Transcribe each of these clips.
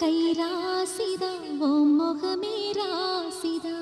கை ராசிதா ஓ முகமே ராசிதா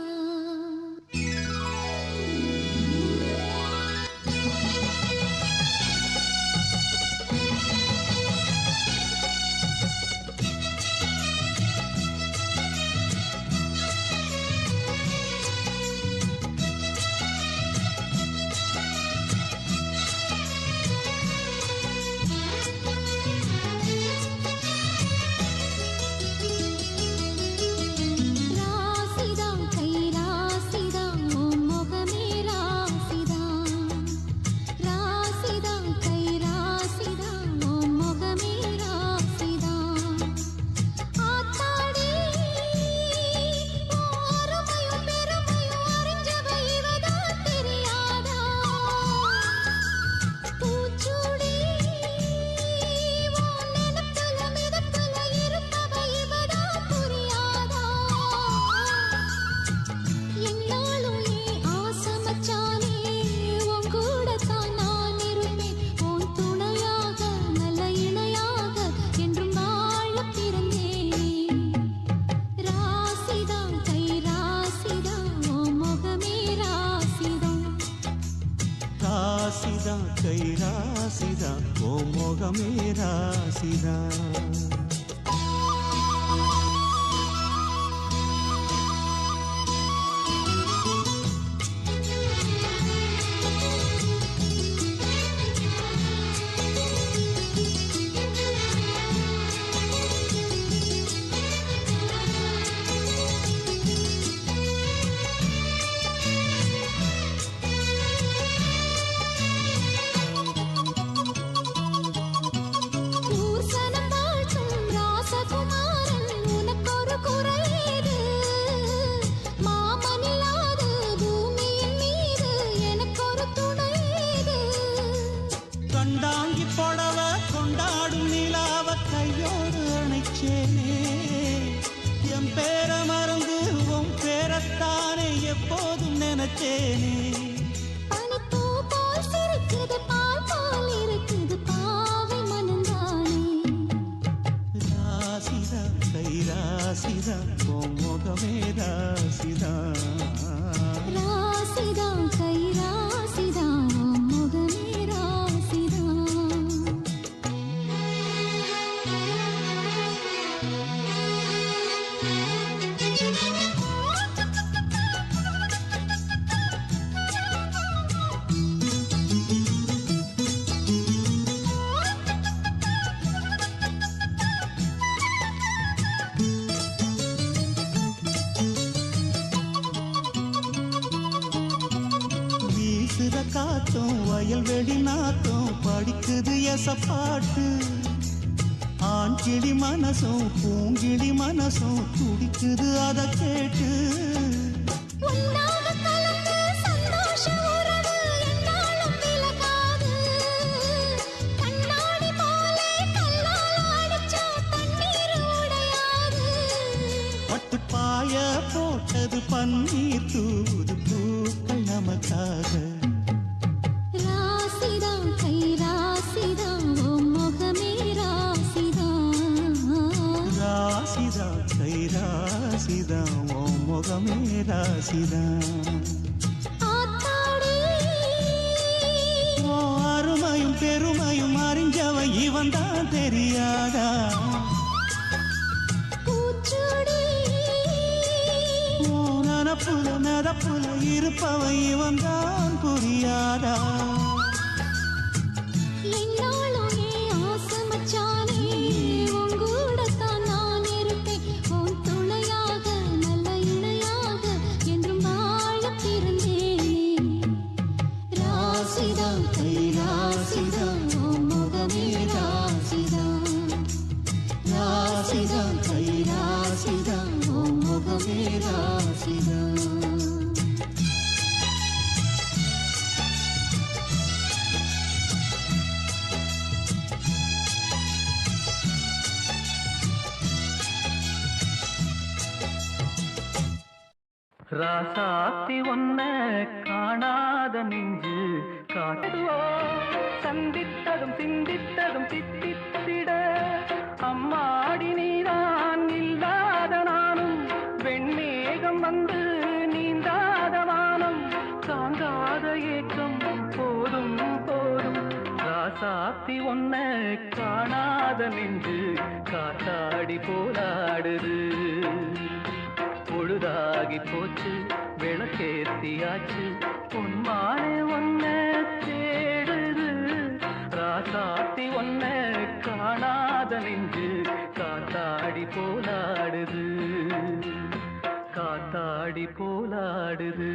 கை ராசிதா ஓ முகமே ராசிதா கண்டாங்கி புடவ கொண்டாடும் நிலாவ கையோடு அணைச்சேனே என் பேர மறந்து உன் பேரத்தானே எப்போதும் நினைச்சேனே ராசிதா கை ராசிதா உன் முகமே ராசிதா ராசிதா கை ராசிதா முகமே ராசிதா காத்தும் வயல்வெளி நாத்தும் படிக்குது எசப்பாட்டு ஆண் கிளி மனசும் பூங்கிளி மனசும் துடிக்குது அதை கேட்டு பட்டு பாய போட்டது பன்னீர் தூது பூக்கள் நமக்காக ராசிதா கை ராசிதா ஓ முகமே ராசிதா ஓ அருமையும் பெருமையும் அறிஞ்சவ இவன் தான் தெரியாதா ஓ நனப்புல நடப்புல இருப்பவ இவன் தான் புரியாதா ராசிதா கை ராசிதா ஓ முகமே ராசிதா ராசாத்தி ஒன்ன காணாத நெஞ்சு காட்டுவோ சந்தித்ததும் சிந்தித்ததும் தித்தித்திட அம்மாடி நீதான் ராசாத்தி ஒன்ன காணாத நெஞ்சு காத்தாடி போலாடுது. பொழுதாகி போச்சு விளக்கேத்தியாச்சு பொன்மானே ஒன்ன தேடுது. ராசாத்தி ஒன்ன காணாத நெஞ்சு காத்தாடி போலாடுது, காத்தாடி போலாடுது.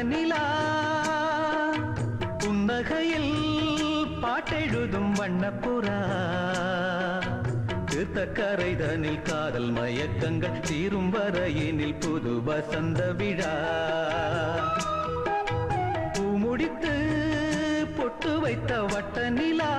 நிலா புன்னகையில் பாட்டெழுதும் வண்ணப்புறா தீர்த்தக்கரைதனில் காதல் மயக்கங்கள் தீரும் வரையினில் புது வசந்த விழா பூமுடித்து பொட்டு வைத்த வட்ட நிலா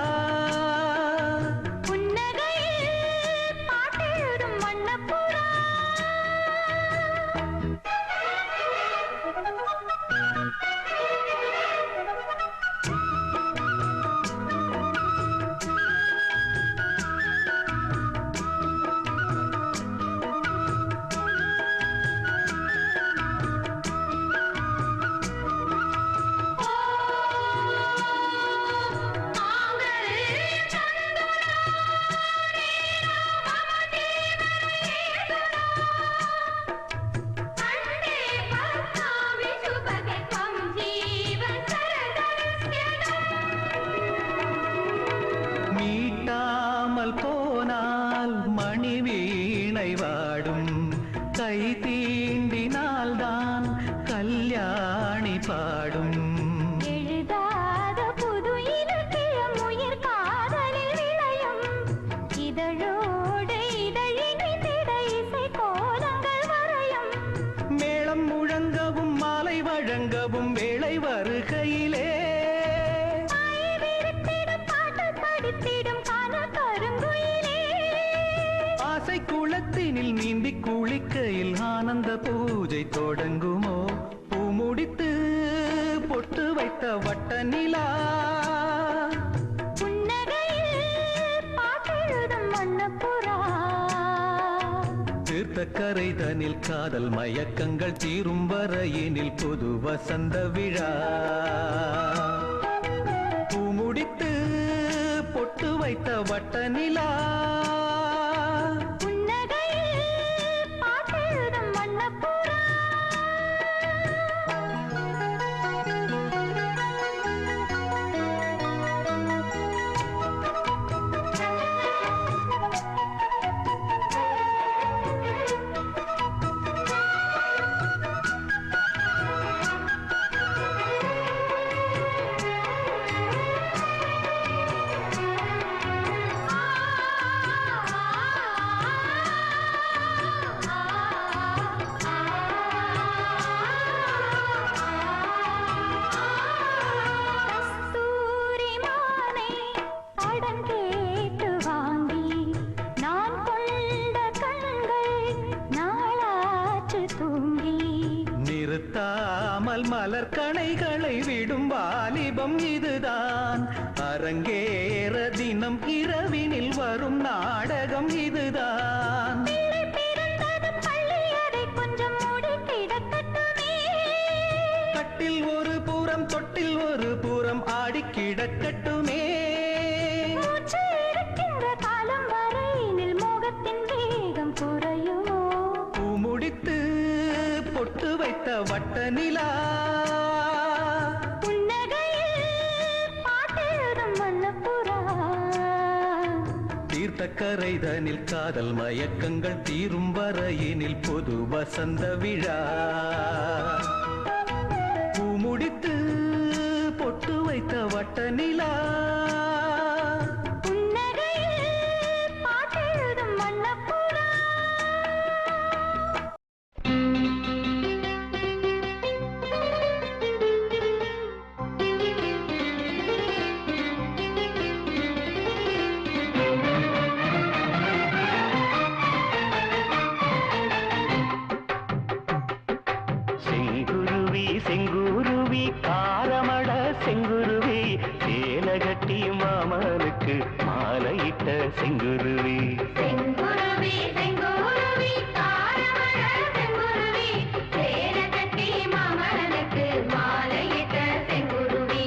போனால் மணி வீணை வாடும் கை தீண்டினால்தான் கல்யாணி பாடும் எழுதாத புது இலக்கியம் உயிர் காதலில் விளையும் இதழோடு இதழினிட இசை கோலங்கள் வரையும் மேளம் முழங்கவும் மாலை வழங்கவும் வேளை வருகையிலே குளத்தினில் நீந்தி குளிக்கையில் ஆனந்த பூஜை தொடங்குமோ பூமுடித்து பொட்டு வைத்த வட்ட நிலா தீர்த்தக்கரைதனில் காதல் மயக்கங்கள் தீரும் வரையினில் புது வசந்த விழா பூமுடித்து பொட்டு வைத்த வட்ட நிலா நிறுத்தாமல் மலர் கணைகளை விடும் வாலிபம் இதுதான் அரங்கேற தினம் இரவினில் வரும் நாடகம் இதுதான் கட்டில் ஒரு புறம் தொட்டில் ஒரு புறம் ஆடி கிடக்கட்டுமே காலம் வரையினில் மோகத்தின் வேகம் குறையுமோ பூமுடித்து பொட்டு வைத்த வட்ட நிலா தீர்த்தக்கரைதனில் காதல் மயக்கங்கள் தீரும் வரையினில் பொது வசந்த விழா பூமுடித்து பொட்டு வைத்த வட்ட நிலா செங்குருவி காரமட செங்குருவி சேலகட்டி மாமனுக்கு மாலையிட்ட செங்குருவி செங்குருவி செங்குருவி காரமட செங்குருவி சேலகட்டி மாமனுக்கு மாலையிட்ட செங்குருவி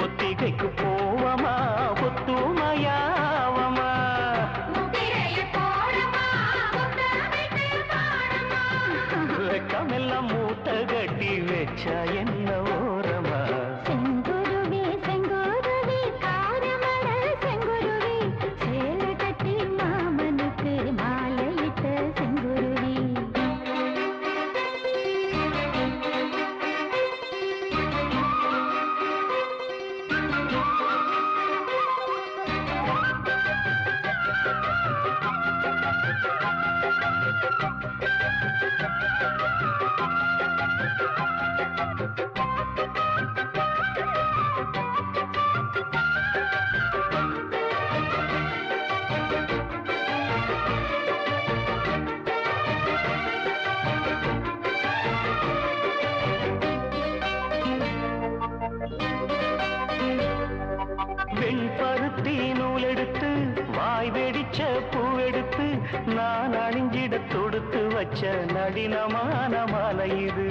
ஒத்திகைக்கு போவமா ஒத்துமையாவமா வெக்கமெல்லாம் மூட்டை கட்டி வச்சா என்ன ஓரமா செங்குருவி செங்குருவி காரமட செங்குருவி சேலை கட்டி வச்ச நடினமான மாலை இது.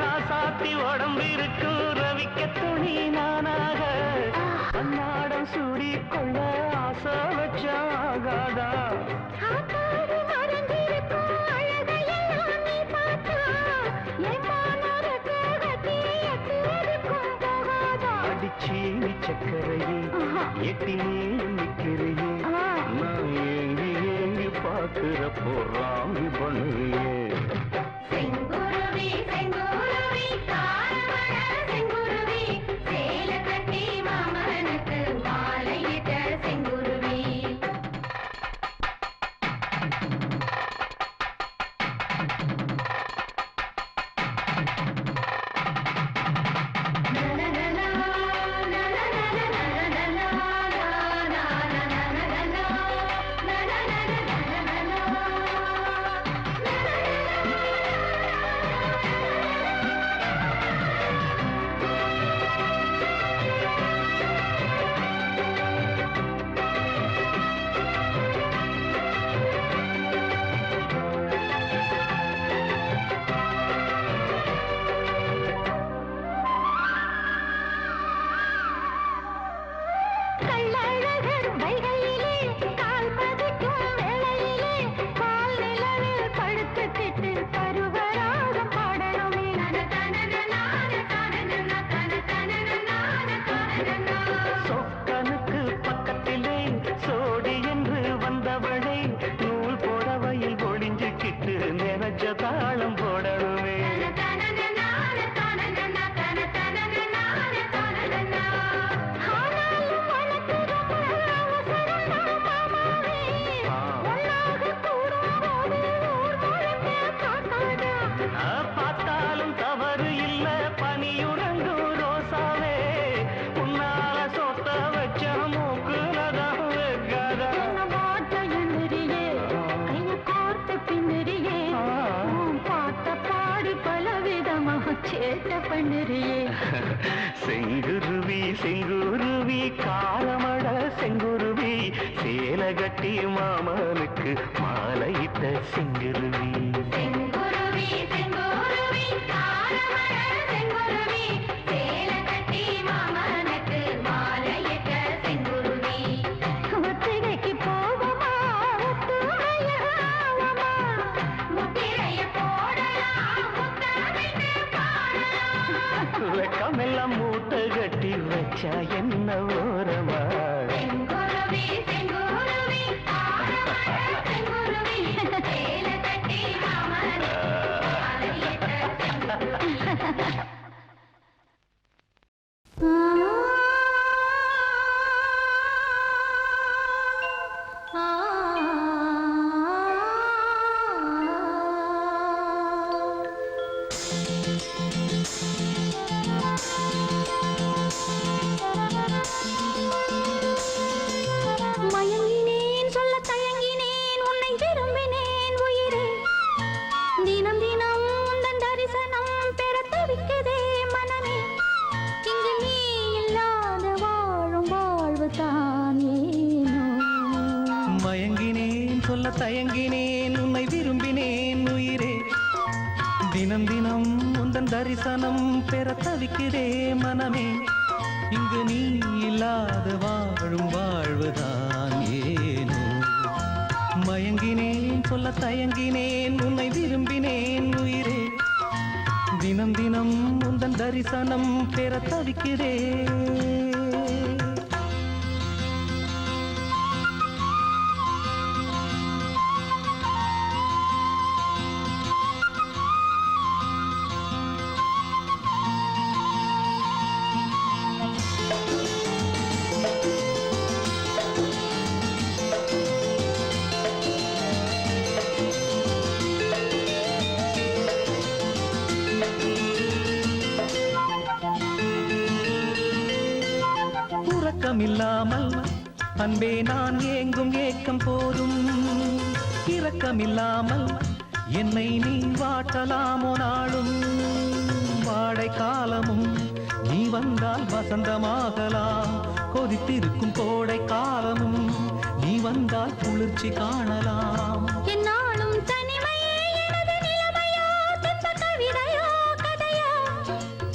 ராசாத்தி உடம்பு இருக்கும் ரவிக்க துணி நானாக அன்னாடம் சூடி கொள்ள ஆசை வச்சாகாதா. அடிச்சீனி சக்கரையே எட்டி நீ நிற்கிறையே நான் ஏங்கி ஏங்கி பார்க்கிற போறாமி பண்ணுவியே. செங்குருவி செங்குருவி தாரமழ செங்குருவி சேலை கட்டி மாமனுக்கு மாலையிட்ட செங்குருவி. கள்ளழகர் வைகையிலே கால் பதிக்கும் வேளையிலே பால் நிலவில் படுத்துக்கிட்டு பருவராகம் பாடணுமே. சொக்கனுக்கு பக்கத்திலே சோடி என்று வந்தவளே நூல் புடவையில் ஒளிஞ்சுக்கிட்டு நினைச்ச தாளம் போடணுமே. பார்த்தாலும் தவறு இல்ல பனியுறங்கும் ரோசாவே உன்னால சொத்த வச்ச மூக்குலதான் வைக்காதா. செங்குருவி செங்குருவி காரமட செங்குருவி சேலை கட்டி மாமனுக்கு மாலையிட்ட செங்குருவி. செங்குருவி செங்குருவி தாரமழ செங்குருவி சேலை கட்டி மாமனுக்கு மாலையிட்ட செங்குருவி. ஒத்திகைக்கு போவோமா ஒத்துழையாவமா முத்திரைய போடலாம் முத்தமிட்டு பாடலாம். வெக்கமெல்லாம் மூட்டை கட்டி வச்சா என்ன ஓரமா. செங்குருவி செங்குருவி தாரமழ செங்குருவி சேலை கட்டி மாமனுக்கு மாலையிட்ட செங்குருவி. மயங்கினேன் சொல்ல தயங்கினேன் உன்னை விரும்பினேன் உயிரே. தினம் தினம் உந்தன் தரிசனம் பெற தவிக்குதே மனமே. இங்கு நீ இல்லாத வாழும் வாழ்வு தான் ஏனோ. மயங்கினேன் சொல்ல தயங்கினேன் உன்னை விரும்பினேன் உயிரே. தினம் தினம் உந்தன் தரிசனம் பெற தவிக்கிறே மனமே. இங்கு நீ இல்லாத வாழும் வாழ்வுதான் ஏனோ. மயங்கினேன் சொல்ல தயங்கினேன் உன்னை விரும்பினேன் உயிரே. தினம் தினம் உந்தன் தரிசனம் பெற தவிக்கிறேன். உறக்கமில்லாமல் அன்பே நான் ஏங்கும் ஏக்கம் போதும் இரக்கமில்லாமல் என்னை நீ வாட்டலாமோ நாளும் வாடை காலமும் நீ வந்தால் வசந்தமாகலாம் கொதித்திருக்கும் கோடை காலமும் நீ வந்தால் குளிர்ச்சி காணலாம் என்னாலும் தனிமையே எனது நிலைமையோ துன்ப கவிதையோ கதையோ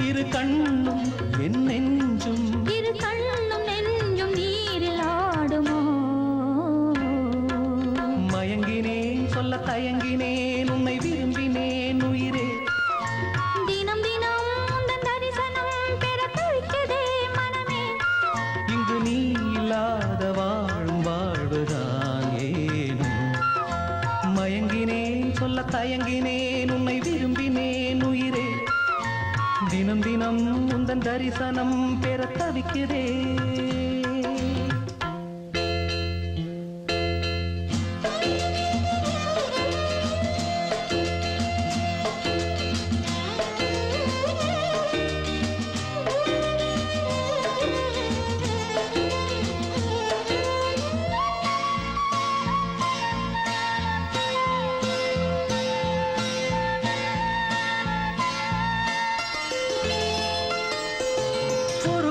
இரு கண்ணும் என் நெஞ்சும் இரு கண்ணும் நெஞ்சும் நீரில் ஆடுமோ மயங்கினேன் சொல்ல தயங்கினேன் உன்னை விரும்பினேன் உயிரே தினம் தினம் உந்தன் தரிசனம் பெற துடிக்குதே மனமே இங்கு நீ இல்லாத வாழும் வாழ்வுதான் ஏனோ மயங்கினேன் சொல்ல தயங்கினேன் உன்னை விரும்பினேன் உயிரே தினம் தினம் உந்தன் தரிசனம் பெற தவிக்கிறே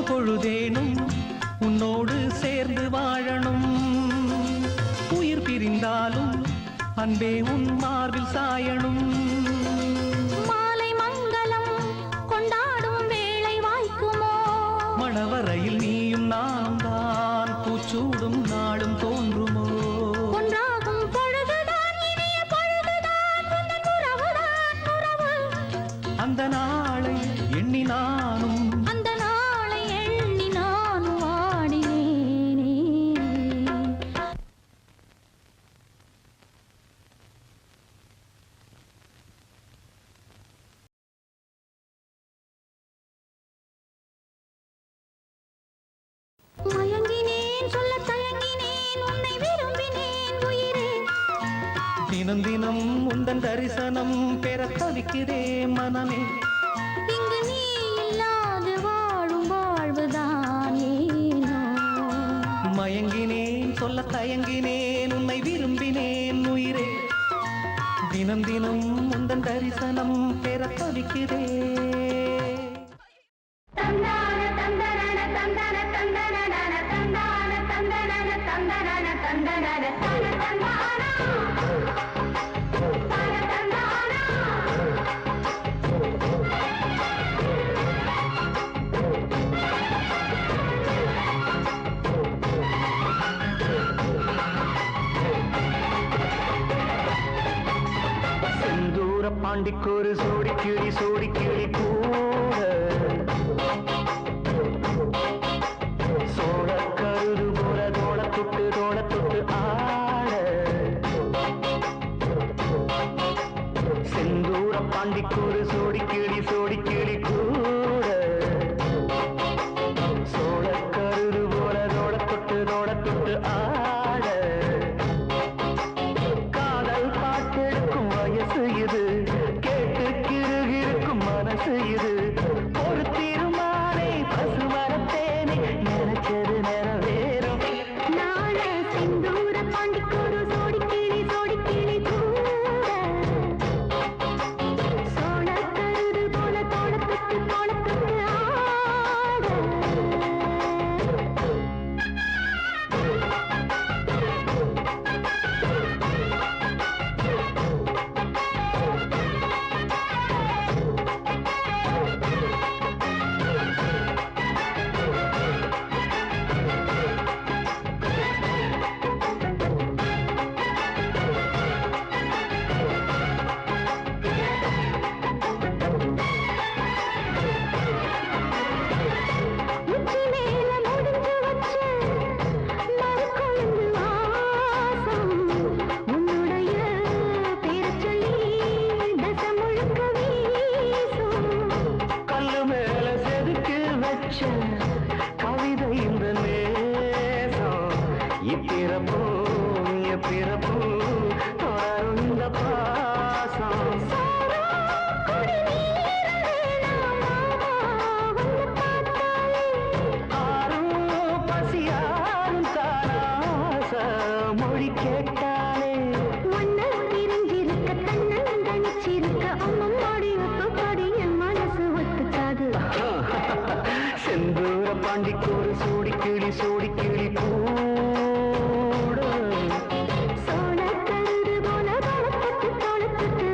பொழுதேனும் உன்னோடு சேர்ந்து வாழணும் உயிர் பிரிந்தாலும் அன்பே உன் மார்பில் சாயணும் மாலை மங்களம் கொண்டாடும் வேளை வாய்க்குமோ மணவரையில் நீயும் நானும் தான் பூச்சூடும் நாடும் தோன்றுமோ ஒன்றாகும் பொழுதுதான் இனிய பொழுதுதான் உந்தன் உறவுதான் உறவு அந்த நாளை எண்ணி நானும் அந்த நாளை எண்ணி நானும் வாடினேனே மயங்கினேன் சொல்ல தயங்கினேன் உன்னை விரும்பினேன் உயிரே தினம் தினம் உந்தன் தரிசனம் பெற தவிக்கிறே மனமே இங்கு நீ இல்லாது வாழும் வாழ்வுதான் ஏனோ மயங்கினேன் சொல்ல தயங்கினேன் உன்னை விரும்பினேன் உயிரே தினம் தினம் உந்தன் தரிசனம் பெற தவிக்கிறே தந்தான தந்தனன தந்தன தந்தனன தந்தான தந்தனன தந்தனன தந்தனன தந்தானா தந்தானா செந்தூர பாண்டிக்கொரு சோடி கிளி கூட சோழ கருது போல தோள தொட்டு ஆட செந்தூர பாண்டிக்கொரு சோடி கிளி கூட சோழ கருது போல தோள தொட்டு ஆட காதல் பாட்டெடுக்கும் வயசு இது கேட்டு கிருகிருக்கும் மனசு பாண்டிக்கு ஒரு சோடி கிளி கூட சோளக்கருது போல தோளத்துக்கு தோளத்துக்கு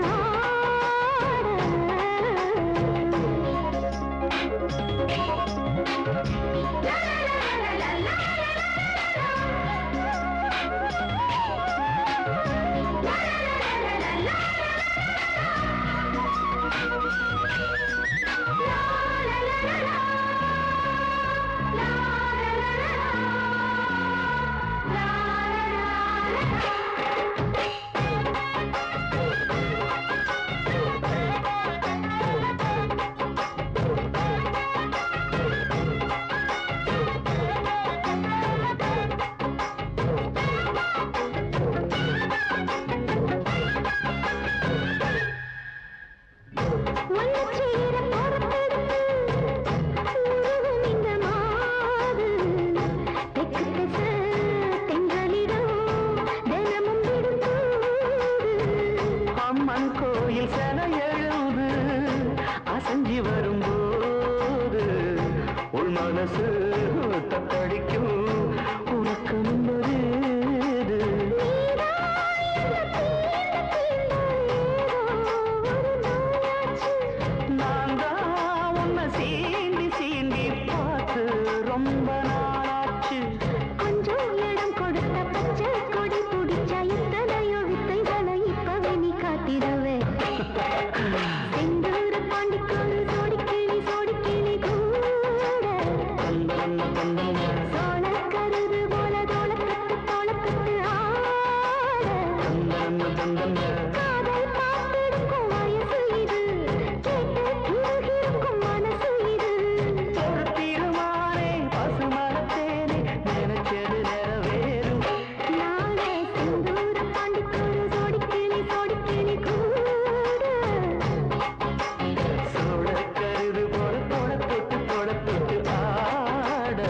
அம்மன் கோயில் சென எழுது அசஞ்சி வரும்போது உள் மனசு தத்தடிக்கும் உனக்கு நிம்மதியேது நான் தான் உன்னை சீண்டி சீண்டி பார்த்து ரொம்ப நாளாச்சு கொஞ்சம் இடம் கொடுத்த பச்சை கொடி பிடிச்சா எத்தனையோ வித்தைகளை இப்பவே நீ காட்டிடவே செந்தூர பாண்டிக்கோடு சோடி கிளி கூட சோளக்கருது போல தோளத்துக்கு காதல் பார்த்திருக்கும் வயசு இது கேட்டு கிருகிருக்கும் மனசு இது திருமானே பசுமரத்தேனே நினைச்சது நிறைவேறும் நானே செந்தூர பாண்டிக்கோடு சோடி கிளி கூட சோளக்கருது போல தொட ஆட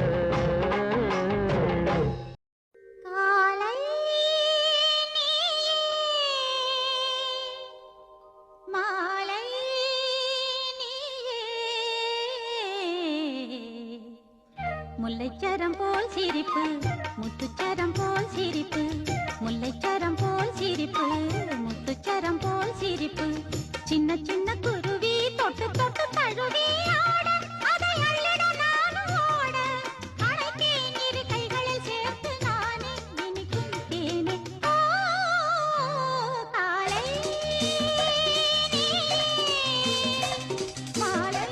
காலை மாலை முல்லைச்சரம் போல் சிரிப்பு முத்துச்சரம் போல் சிரிப்பு முல்லைச்சரம் போல் சிரிப்பு முத்துச்சரம் போல் சிரிப்பு சின்ன சின்ன குருவி தொட்டு தொட்டு தழுவி ஆட அதை அள்ளிட நானும் ஓட அழைத்தேன் இரு கைகளில் சேர்த்து நானே இனிக்கும் தேனே ஓ காலை மாலை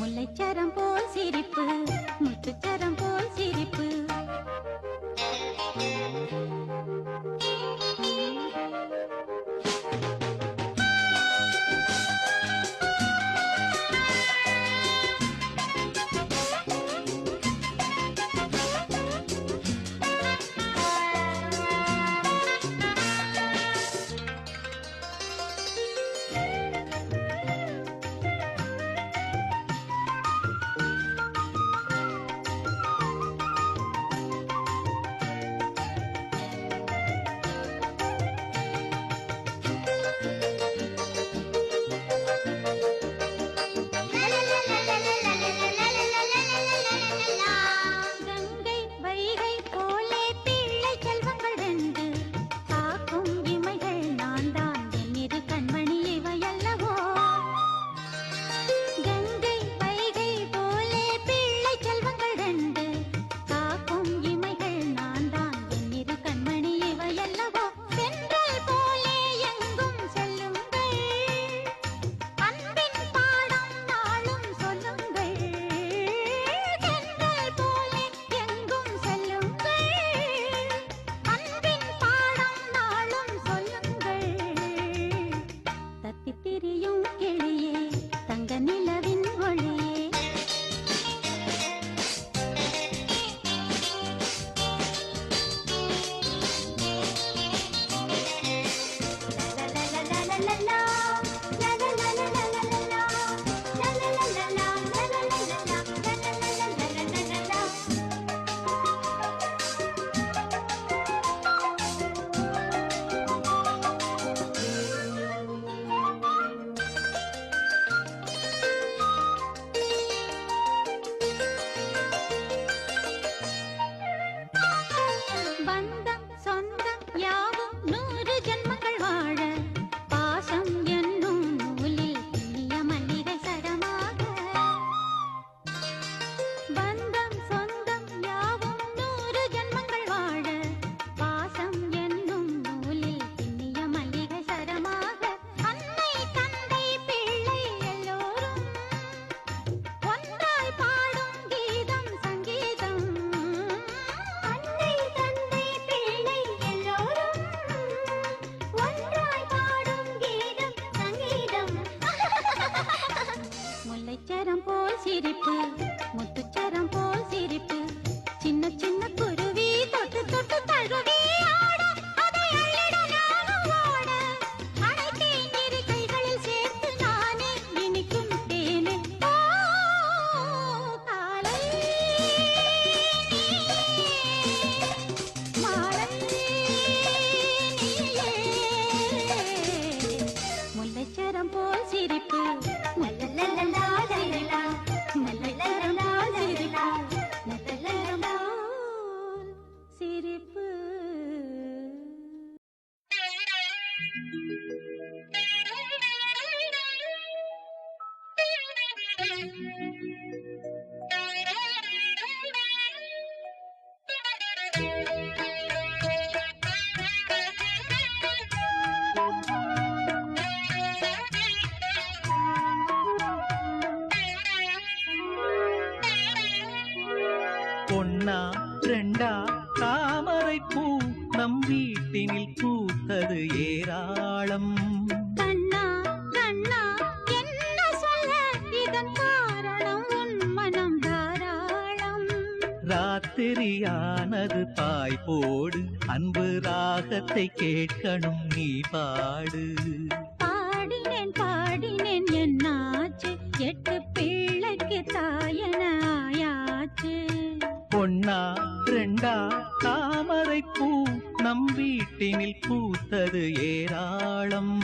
முல்லைச்சரம் போல் சிரிப்பு முத்துச்சரம் போல் சிரிப்பு சிரிப்பு முத்துச்சரம் போல் சிரிப்பு சின்ன சின்ன குருவி தொட்டு தொட்டு தழுவி ஆட அதை அள்ளிட நானும் ஓட அனைத்தையும் இரு கைகளில் சேர்த்து நானே இனிக்கும் தேனே ஓ காலை மாலை நீயே முல்லைச்சரம் போல் சிரிப்பு முல்லலலலா லலலா முல்லலலலா லலலா முல்லலலலா சிரிப்பு பொன்னா ரெண்டா தாமரை பூ நம் வீட்டினில் பூத்தது ஏராளம். கண்ணா கண்ணா என்ன சொல்ல இதன் காரணம் உன் மனம் தாராளம் ராத்திரியானது பாய் போடு அன்பு ராகத்தை கேட்கணும் நீ பாடு. பாடினேன் பாடினேன் என்னாச்சு எட்டு பிள்ளைக்கு தாயன ஆயாச்சு பொன்னா ரெண்டா தாமரை பூ நம் வீட்டினில் பூத்தது ஏராளம்.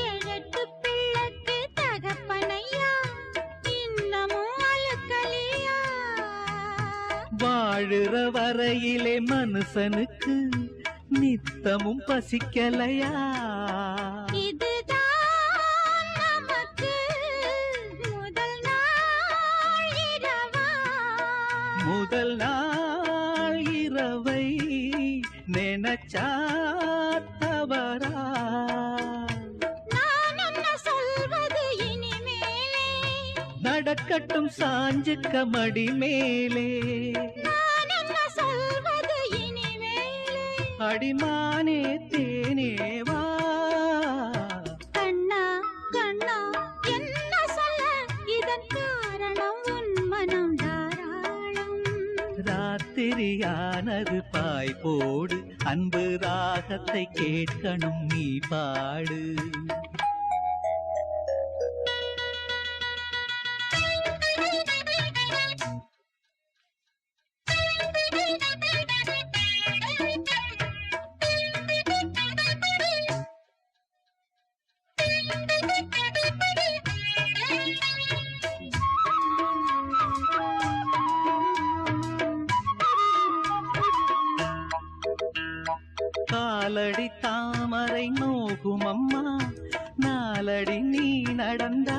ஏழெட்டு பிள்ளைக்கு தகப்பனையா இன்னமும் அழுக்கலியா வாழுற வரையிலே மனுஷனுக்கு நித்தமும் பசிக்கலையா? இதுதான் நமக்கு முதல் நாள் இரவா முதல் நாள் இரவை நினைச்சா தவறா? நான் என்ன சொல்வது இனிமேலே நடக்கட்டும் சாஞ்சுக்க மடி மேலே நான் என்ன சொல்வது இனிமேலே அடிமானே தேனேவா. கண்ணா கண்ணா என்ன சொல்ல இதன் காரணம் உன் மனம் தாராளம் ராத்திரியானது பாய் போடு அன்பு ராகத்தை கேட்கணும் நீ பாடு. காலடி தாமரை நோகும் அம்மா நாலடி நீ நடந்தா.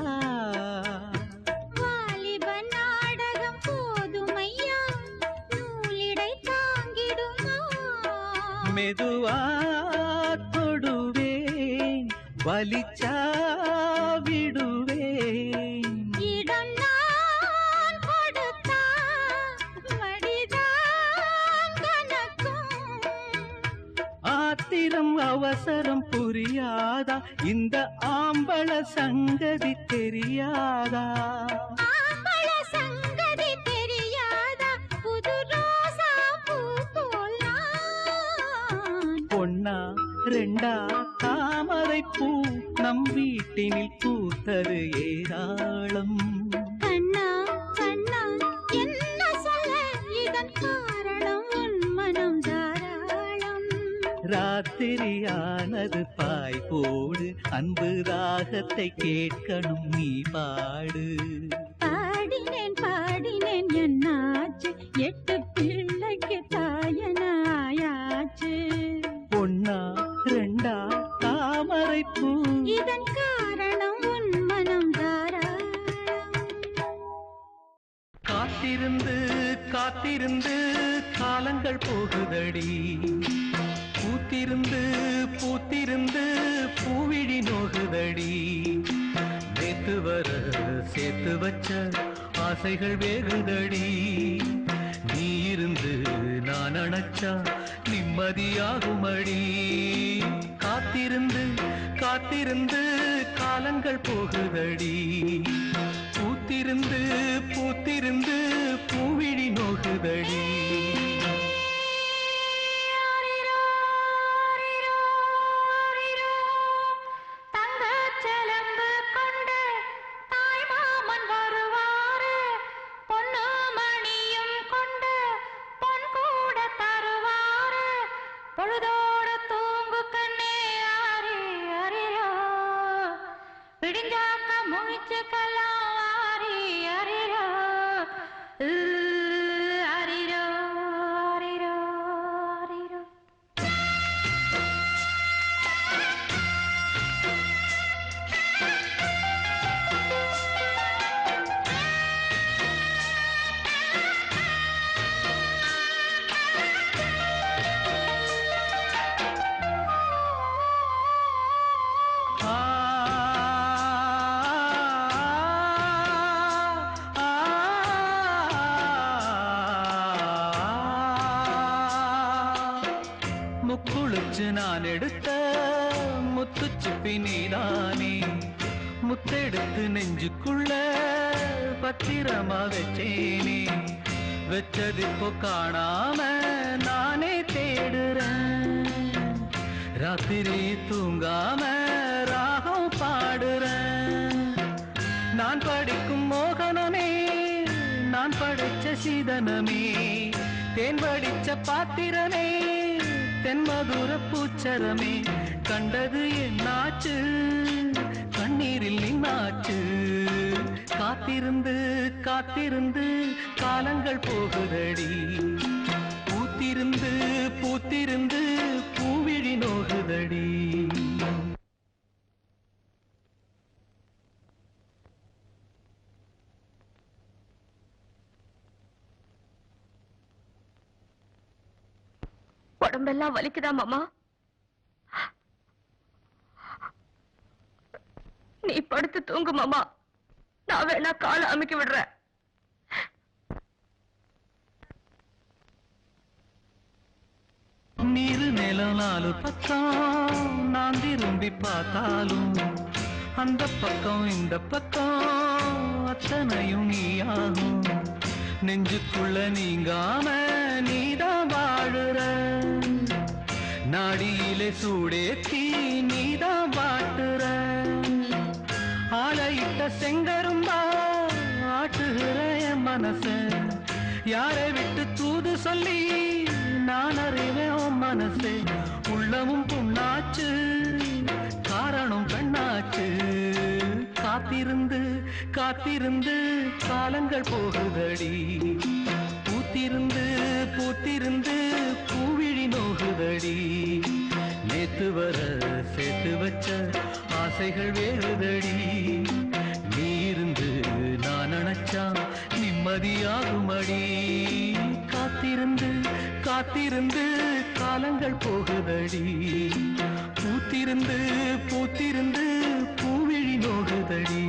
வாலிப நாடகம் போதுமையா நூலிடை தாங்கிடுமா மெதுவா தொடுவேன் வலிச்சா விடுவேன். இடம் நான் கொடுத்தா மடிதான் கணக்கும் ஆத்திரம் அவசரம் புரியாதா? இந்த ஆம்பள சங்கதி தெரியாதா? ஆம்பள சங்கதி தெரியாதா புது ரோசா பூ போல் நான் பொன்னா ரெண்டா தாமரை பூ நம் வீட்டினில் பூத்தது ஏராளம். கண்ணா கண்ணா என்ன சொல்ல இதன் காரணம் உன் மனம் தாராளம் ராத்திரியானது பாய் போடு அன்பு ராகத்தை கேட்கணும் நீ பாடு. பாடினேன் பாடினேன் என்னாச்சு எட்டு பிள்ளைக்கு தாயன ஆயாச்சு பொன்னா ரெண்டா தாமரை பூ இதன் காரணம் உன் மனம் தாராளம் காத்திருந்து காத்திருந்து காலங்கள் காலங்கள் போகுதடி பூத்திருந்து பூத்திருந்து பூவிழி நோகுதடி நேத்து வர சேர்த்து வச்ச ஆசைகள் வேகுதடி நீ இருந்து நான் அணைச்சா நிம்மதியாகுமடி காத்திருந்து காத்திருந்து காலங்கள் போகுதடி பூத்திருந்து பூத்திருந்து பூவிழி நோகுதடி முக்குளிச்சு நான் எடுத்த முத்துச்சிப்பி நீதானே முத்தெடுத்து நெஞ்சுக்குள்ள பத்திரமா வச்சேனே வச்சது இப்போ காணாம நானே தேடுறேன் ராத்திரி தூங்காம ராகம் பாடுறேன் நான் படிக்கும் மோகனமே நான் படைச்ச சீதனமே தேன் படிச்ச பாத்திரமே தென்மதுர பூச்சரமே கண்டது என்னாச்சு கண்ணீரில் நின்னாச்சு காத்திருந்து காத்திருந்து காலங்கள் போகுதடி பூத்திருந்து பூத்திருந்து பூவிழி நோகுதடி உடம்பெல்லாம் வலிக்குதா மாமா? நீ படுத்து தூங்கு மாமா, நான் வேணா காலை அமுக்கி விடுறேன். நீரு நிலம் நாலு பக்கம் நான் திரும்பி பார்த்தாலும் அந்த பக்கம் இந்த பக்கம் அத்தனையும் நீயாகும் நெஞ்சுக்குள்ள நீங்காம நீதான் வாழுற நாடியிலே சூடேத்தி நீதான் வாட்டுற ஆளையிட்ட செங்கரும்பா ஆட்டுகிற என் மனச யாரை விட்டு தூது சொல்லி நான் அறிவேன் உன் மனசு உள்ளமும் புண்ணாச்சு காரணம் கண்ணாச்சு காத்திருந்து காத்திருந்து காலங்கள் போகுதடி பூத்திருந்து பூத்திருந்து பூவிழி நோகுதடி நேத்து வர சேர்த்து வச்ச ஆசைகள் வேறுதடி நீ இருந்து நான் நினைச்சா நிம்மதியாகுமடி காத்திருந்து காத்திருந்து காலங்கள் போகுதடி பூத்திருந்து பூத்திருந்து பூவிழி நோகுதடி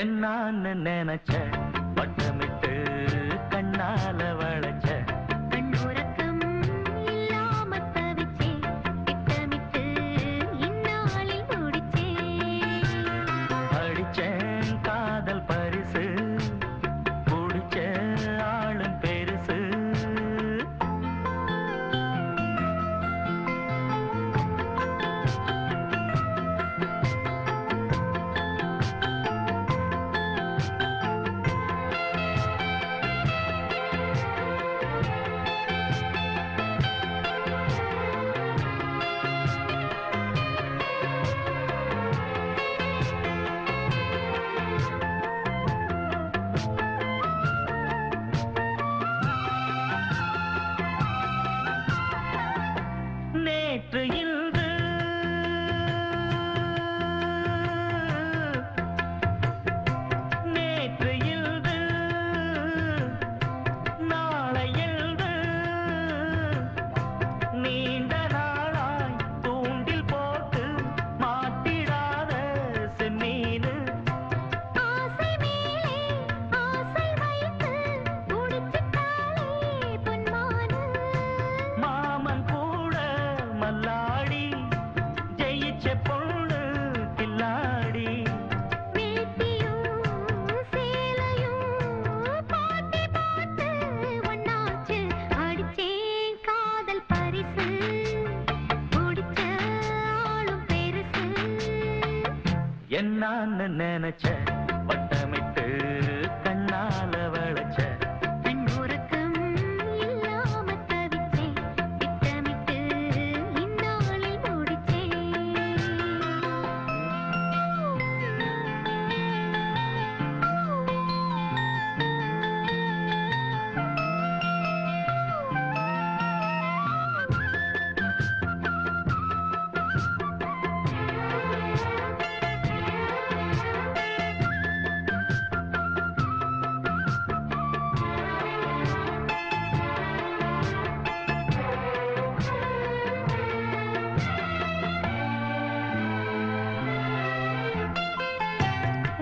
என்னான்னு நினைச்ச வட்டமிட்டு என்னான்னு நினைச்ச வட்டமிட்டு கண்ணால வளைச்ச கண்ணுறக்கம் இல்லாம தவிச்சேன் திட்டமிட்டு இந்நாளில் முடிச்சேன்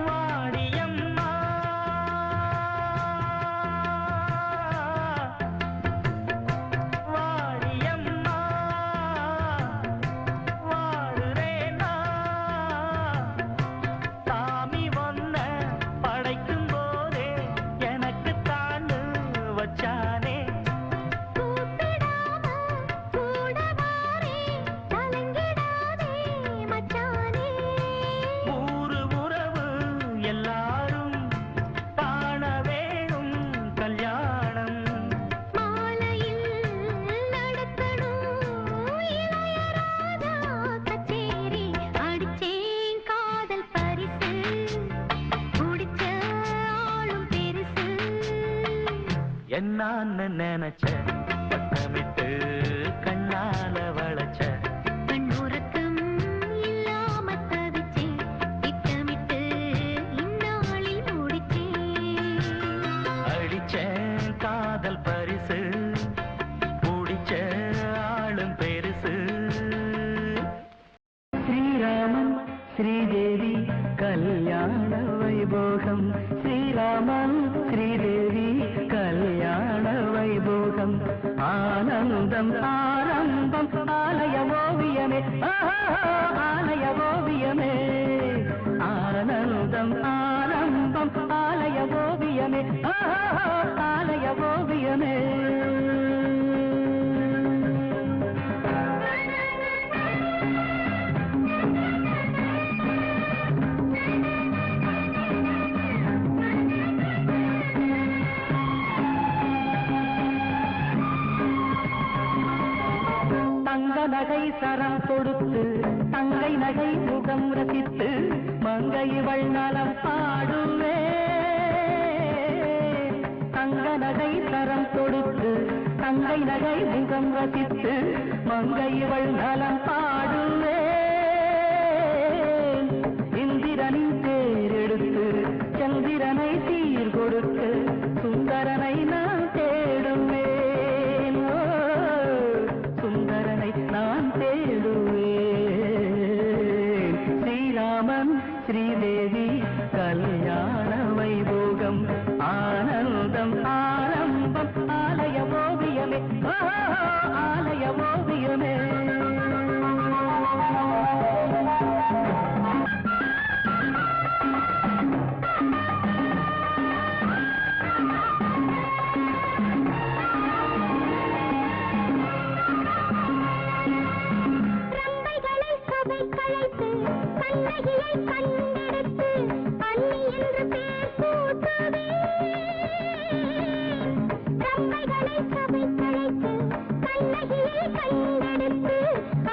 வாடியம்மா வாடியம்மா வாடுறேனா சாமி ஒன்ன படைக்கும் போதே எனக்கு தாண்டு வச்சானே கூப்பிடாம கூட வாரே கலங்கிடாதே மச்சானே ஊரு உறவு எல்லாரும் காண வேணும் கல்யாணம் மாலையில் நடத்தணும் இளையராஜா கச்சேரி அடிச்சேன் காதல் பரிசு குடிச்ச ஆளும் பெருசு என்னான்னு நினைச்ச பட்டமிட்டு கண்ணால வளைச்ச கண்ணுறக்கம் இல்லாம தவிச்சேன் திட்டமிட்டு இந்நாளில் முடிச்சேன் அடிச்ச காதல் பரிசு பிடிச்ச ஆளும் பெருசு ஸ்ரீராமன் ஸ்ரீதேவி கல்யாண வைபோகம் ஸ்ரீராமன் ஸ்ரீதேவி கல்யாண வைபோகம் ஆனந்தம் ஆரம்பம் ஆலய ஓவியமே ஆலய ஓவியமே ஆனந்தம் ஆரம்பம் ஆலய ஓவியமே ஆலய ஓவியமே தங்க நகை சரம் கொடுத்து தங்கை நகை முகம் ரசித்து மங்கை இவள் நலம் பாடுவே தங்க நகை சரம் கொடுத்து தங்கை நகை முகம் ரசித்து மங்கை இவள் நலம் பாடுவே இந்திரனின் தேரெடுத்து சந்திரனை சீர் கொடுத்து சுந்தரனை நான் தேடுவேன் சுந்தரனை நான் தேடுவேன் ஸ்ரீராமன் ஸ்ரீதேவி கல்யாண வைபோகம் ஆனந்தம் ஆரம்பம் ஆலய ஓவியமே ஆலய ஓவியமே ரம்பைகளை சபை கலைத்து கண்ணகியை கண்டெடுத்து அன்னி என்று பேர் சூட்டுவே ரம்பைகளை சபை கலைத்து கண்ணகியை கண்டெடுத்து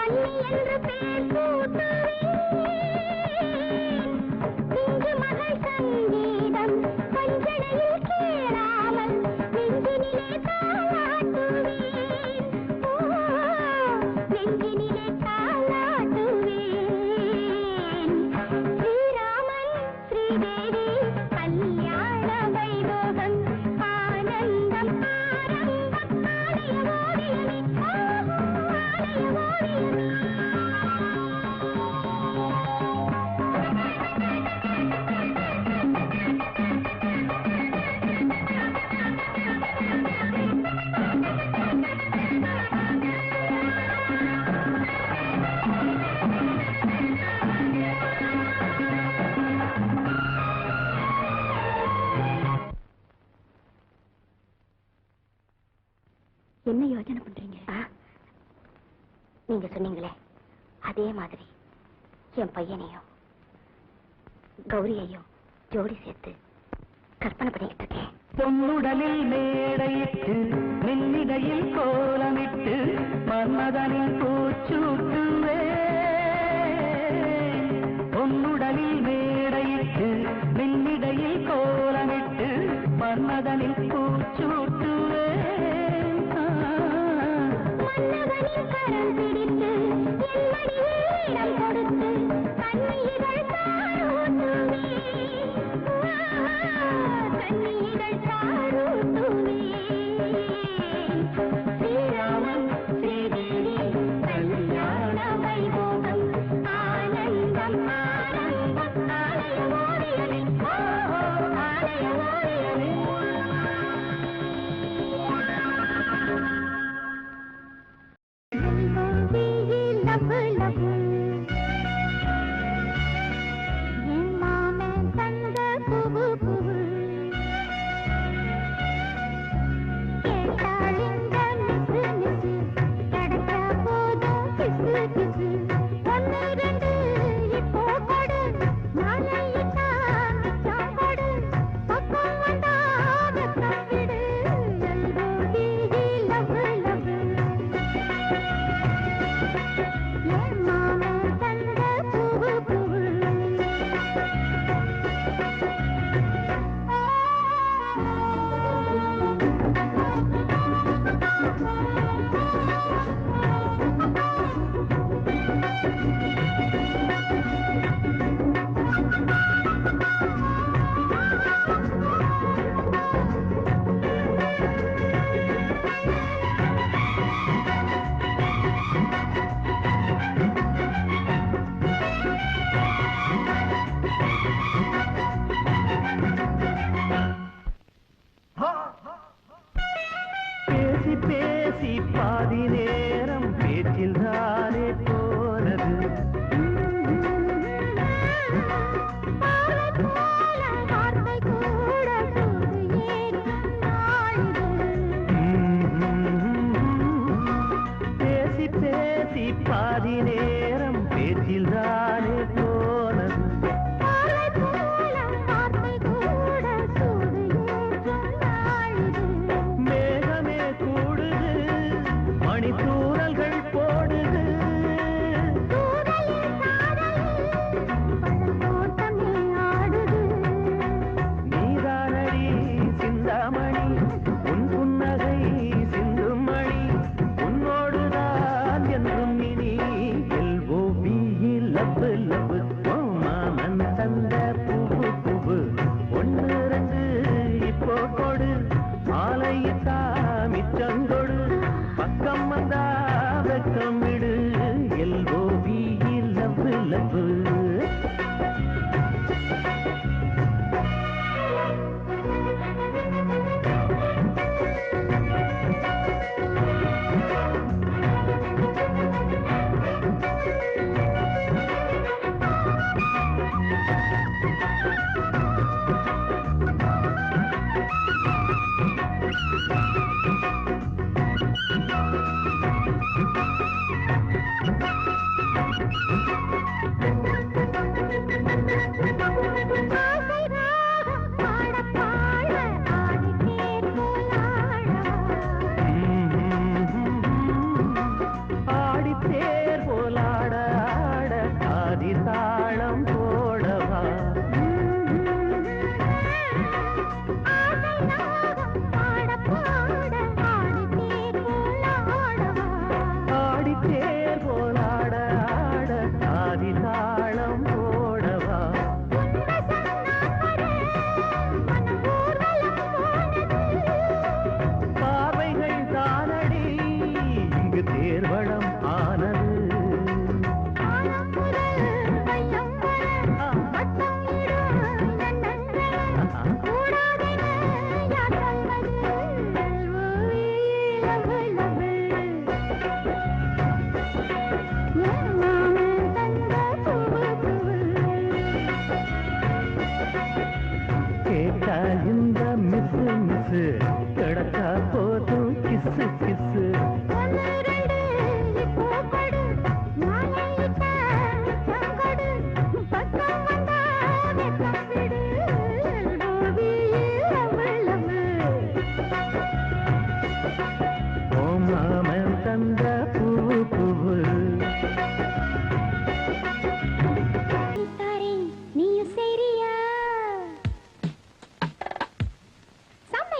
அன்னி என்று பேர் சூட்டுவே இங்கு மகள் சங்கீதம் கொஞ்சடையில் கேளாமல் நெஞ்சினிலே தாளாட்டுவேன் நெஞ்சினிலே தாளாட்டுவேன் ஸ்ரீராமன் ஸ்ரீதேவி கல்யாண வைபோகம் ஆனந்தம் ஆரம்பம் ஆலய ஓவியமே ஆலய ஓவியமே என்ன யோசனை பண்றீங்க? நீங்க சொன்னீங்களே அதே மாதிரி என் பையனையும் கௌரியையும் ஜோடி சேர்த்து கற்பனை பண்ணிக்கிட்டு இருக்கேன். பொன்னுடலில் மேடையிட்டு மின்னிடையில் கோலமிட்டு மன்மதனில் பூச்சூட்டுவே. பொன்னுடலில் மேடையிட்டு மின்னிடையில் கோலமிட்டு மன்மதனில் பூச்சூட்டுவே. மன்னவனின் கரம் பிடித்து என் மடியில் இடம் கொடுத்து கண்ணீர்கள் தாழூட்டுவே. கண்ணீர்கள் தாழூட்டுவே. ஸ்ரீராமன் ஸ்ரீதேவி கல்யாண வைபோகம் ஆனந்தம் ஆனந்தம் ஆலய ஓவியமே ஆலய ஓவியமே. லபு லபு என் மாமன் தந்த பூவு பூவு கேட்டாள் இந்த மிசு மிசு கிடைச்சா போதும் கிசு கிசு. ஒன்னு ரெண்டு இப்போ கொடு நாளையிட்டா மிச்சம் கொடு பக்கம் வந்தா வெக்கம் விடு. எல்போகி லபு லபு என் மாமன் தந்த பூவு பூவு. பேசி பேசி பாதி நேரம் பேச்சில் தானே போனது. பார்வை போல வார்த்தை கூட தூது ஏற்றும் நாளிது. பேசி பேசி பாதி நேரம் பேச்சில் தானே போனது. பார்வை போல வார்த்தை கூட தூது ஏற்றும் நாளிது. மேகமே கூடுது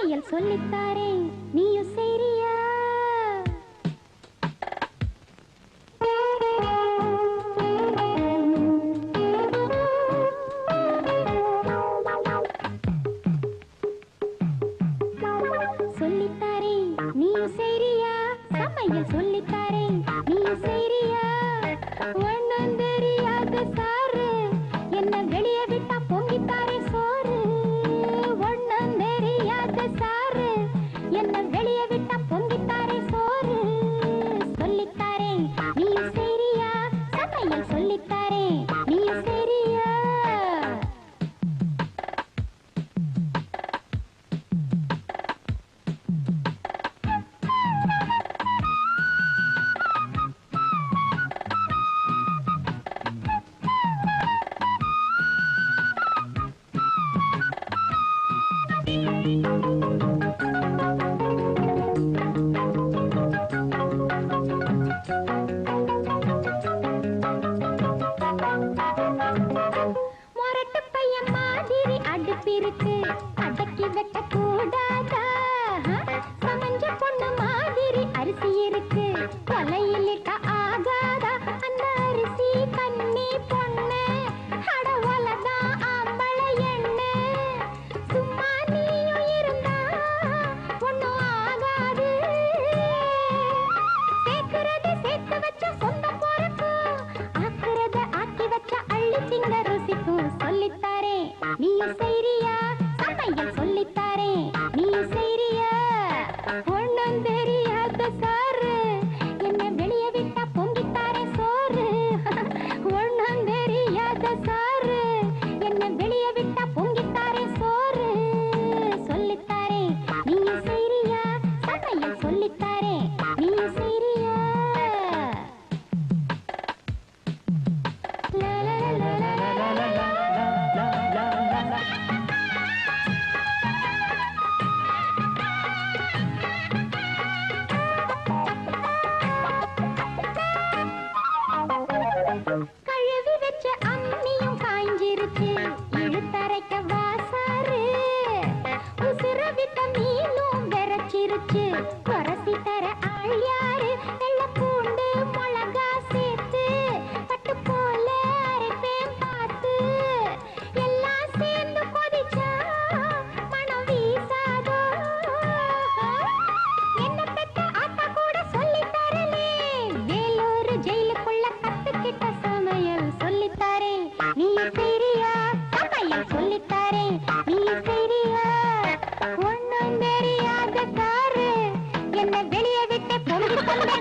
சமையல் சொல்லித்தாரேன் நீயும் சரியா? சொல்லித்தாரேன் நீயும் சரியா? சமையல் சொல்லித்தாரேன் நீயும் சரியா? ஒண்ணும் தெரியாத சாரு என்ன வெளியே விட்டா பொங்கித்தாரே சோறு. ஒண்ணும் தெரியாத சாரு என்ன வெளியே விட்டா பொங்கித்தாரே சோறு. சொல்லித்தாரேன் நீயும் சரியா? சமையல் சொல்லித்தாரேன் நீயும் சரியா? மொரட்டு பையன் மாதிரி அடுப்பிருக்கு, அடக்கி வைக்க கூடாதா? சமஞ்ச பொண்ணு மாதிரி அரிசி இருக்கு, கொலையில் இட்ட ஆகாதா? அந்த அரிசி கண்ணி பொண்ணு அட ஒலதான் ஆம்பளை எண்ணு. சும்மா நீயும் இருந்தா ஒண்ணும் ஆகாது. சேர்க்கிறது சேர்த்து வச்ச சொந்தம் போறக்கும், ஆக்குறத ஆக்கி வச்ச அள்ளி திங்க ருசிக்கும். சொல்லித்தாரேன் நீயும் செய்றியா? சமையல் சொல்லித்தாரேன் நீயும் செய்றியா? ஒண்ணும் தெரியாத சாரு என்ன வெளியே விட்டா பொங்கித்தாரே சோறு. ஒண்ணும் தெரியாத சாரு என்ன வெளியே விட்டா பொங்கித்தாரே சோறு. சொல்லித்தாரேன் நீயும் செய்றியா? சமையல் சொல்லித்தாரேன் நீயும் செய்றியா? லா லா லா லா லா லா லா. கழுவி வச்ச அம்மியும் காய்ஞ்சிருச்சு, இழுத்தரைக்க வாசாரு. உசுர விட்ட மீனும் விரைச்சிருச்சு, குரசி தர ஆள் யாரு? வெள்ளை பூண்டு மிளகா சேர்த்து பட்டு போல அரைப்பேன் பார்த்து. எல்லாம் சேர்ந்து கொதிச்சா மனம் வீசாதோ? என்ன பெத்த ஆத்தா கூட சொல்லித் தரலே, வேலூர் ஜெயிலுக்குள்ள கத்துக்கிட்ட சமையல் சொல்லித்தாரேன் நீயும் செய்றியா? சமையல் சொல்லித்தாரேன் நீயும் செய்றியா? ஒண்ணும் தெரியாத காரு என்ன வெளியே விட்டு பொங்கி தந்த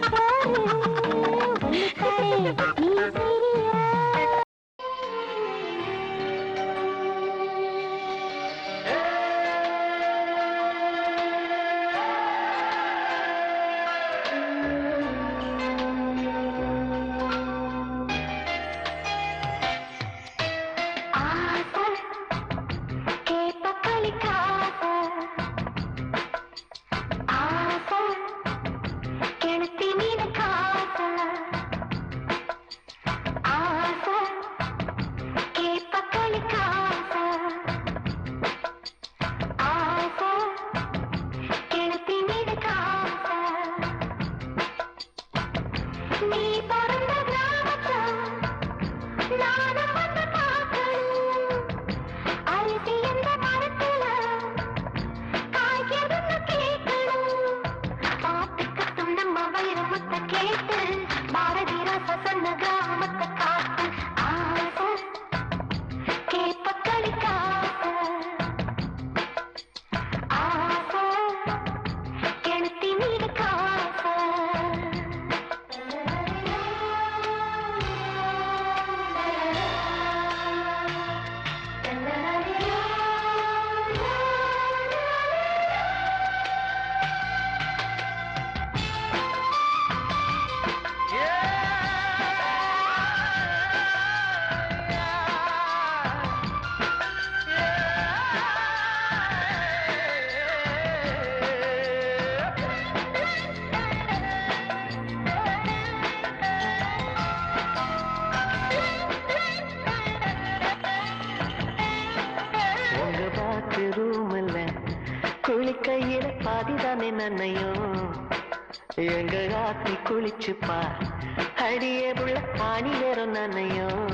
தண்ணியில பாதிதானே நன்னையும் எங்க ஆத்தி குளிச்சு பார் அடியே புள்ள பாணி வேறும் நன்னையும்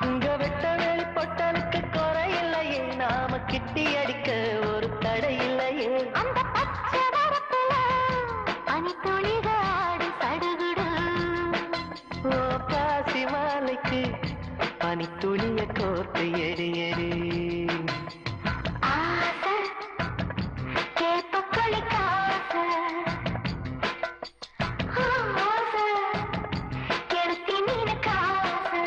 இங்க வெட்ட வெளி பொட்டலுக்கு குறை இல்லையே நாம கிட்டி அடிக்க ஒரு தடை இல்லையே அந்த பச்சை வரப்புல பனித்துளிகாடு சடுகுடு ஓ பாசி மாலைக்கு பனித்துளிய கோர்த்து எடு எடு ஆசை கேப்பக்களிக்க ஆசை ஆசை கெடுத்தி நீனுக்கு ஆசை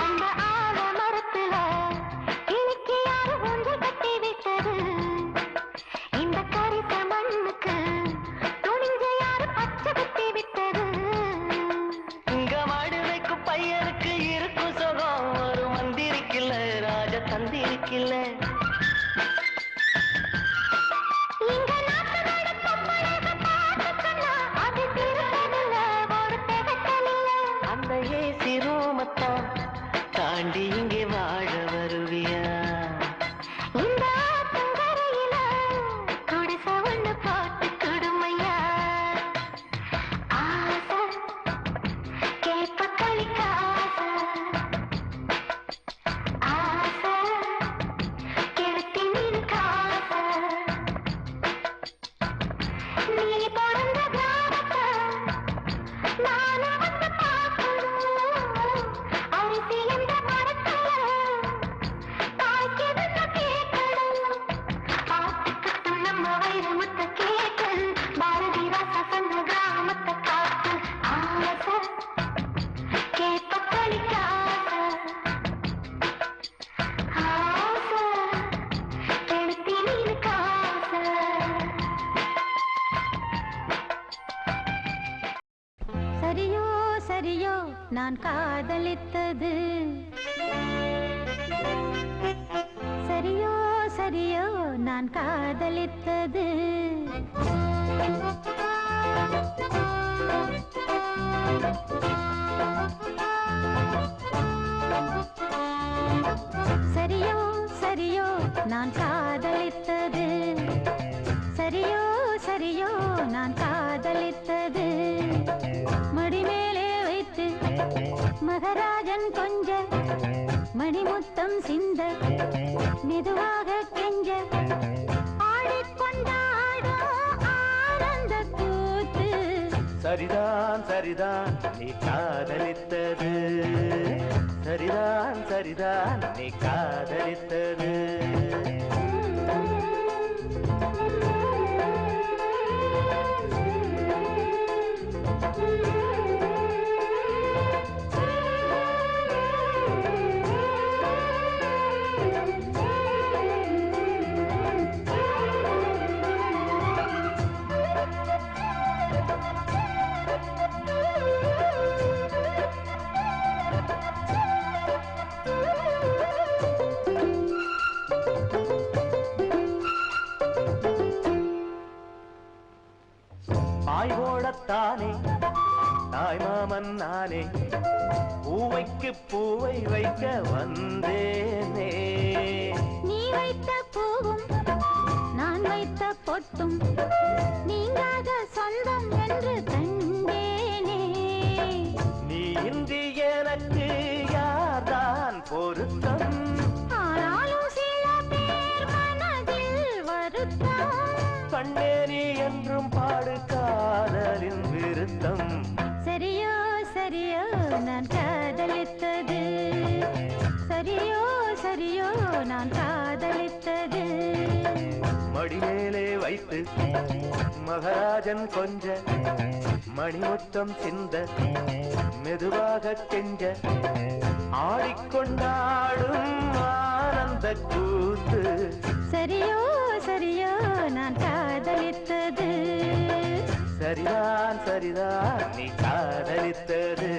அந்த ஆலமரத்துல கிளிக்கு யாரு ஒன்று கட்டி விட்டது இந்த கரிச மண்ணுக்கு துணிஞ்ச யாரு பச்சை கட்டி விட்டது இங்க மாடு வைக்கும் பையனுக்கு இருக்கும் சுகம் ஒரு மந்திரிக்கில்ல ராஜ தந்திரிக்கில்ல இங்க நாட்டு நடக்கும் பழக பார்த்துக்கண்ணா அது திருப்பதில்ல ஒரு திகட்டலில்ல அந்த ஏசி ரூமத்தான் தாண்டி இங்கே வாழ வருவியா இந்த ஆத்தங்கரையில குடிசை ஒண்ணு போட்டு குடுமையா ஆசை கேப்பக்களிக்க ஆசை ஆசை கெடுத்தி நீனுக்கு ஆசை நீ பிறந்த கிராமத்தை நானும் வந்து பார்க்கணும் அரிசி என்ற மரத்துல தாய்க்கெதுன்னு கேட்கணும் ஆத்துக்கட்டு நம்ம வைரமுத்த கேட்டு பாரதி ராசா சொன்ன கிராமத்தை காத்து ஆசை கேப்பக்களிக்க ஆசை ஆசை கெடுத்தி நீனுக்கு ஆசை சரியோ சரியோ நான் காதலித்தது சரியோ சரியோ நான் காதலித்தது சரியோ சரியோ நான் காதலித்தது சரியோ சரியோ நான் காதலித்தது மடிமேலே வைத்து மகராஜன் கொஞ்ச மணிமுத்தம் சிந்த மெதுவாக கெஞ்ச ஆடிக்கொண்டாடும் ஆனந்த கூத்து சரிதான் சரிதான் நீ காதலித்தது சரிதான் சரிதான் நீ காதலித்தது தானே தாய் மாமன் நானே பூவைக்கு பூவை வைக்க வந்தேனே நீ வைத்த பூவும் நான் வைத்த பொட்டும் நீங்காத சொந்தம் என்று கண்டேனே நீ இன்றி எனக்கு யார்தான் பொருத்தம் ஆனாலும் சில பேர் மனதில் வருத்தம் கண்ணே நீ என்றும் பாடு காதலின் விருத்தம் சரியோ சரியோ நான் காதலித்தது சரியோ சரியோ நான் காதலித்தது மடிமேலே வைத்து மகாராஜன் கொஞ்ச மணிமுத்தம் சிந்த மெதுவாக கெஞ்ச ஆடிக்கொண்டாடும் ஆனந்த கூத்து. சரியோ சரியோ நான் காதலித்தது, சரிதான் சரிதான் நீ காதலித்தது.